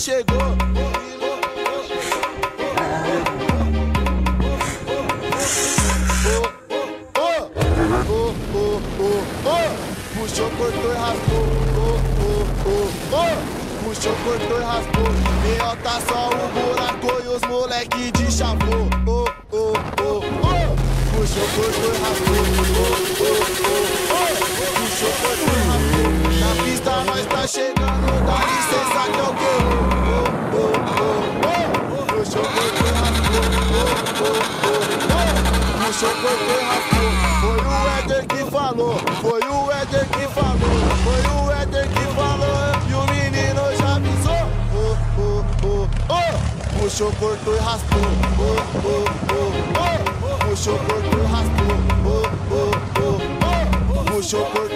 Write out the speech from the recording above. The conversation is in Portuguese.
chegou. Puxou, cortou e raspou. Puxou, cortou e raspou. Meu tá só o buraco e os moleque de chavou. Puxou, cortou e raspou. Puxou, cortou e raspou. Na pista nós tá chegando, dá licença que eu quero. Puxou, cortou e raspou. Puxou, cortou e raspou. Foi o Éder que falou. Foi o Éder que falou. Foi o Éder que falou. E o menino já avisou. Puxou, cortou e raspou. Puxou, cortou e raspou. Puxou, cortou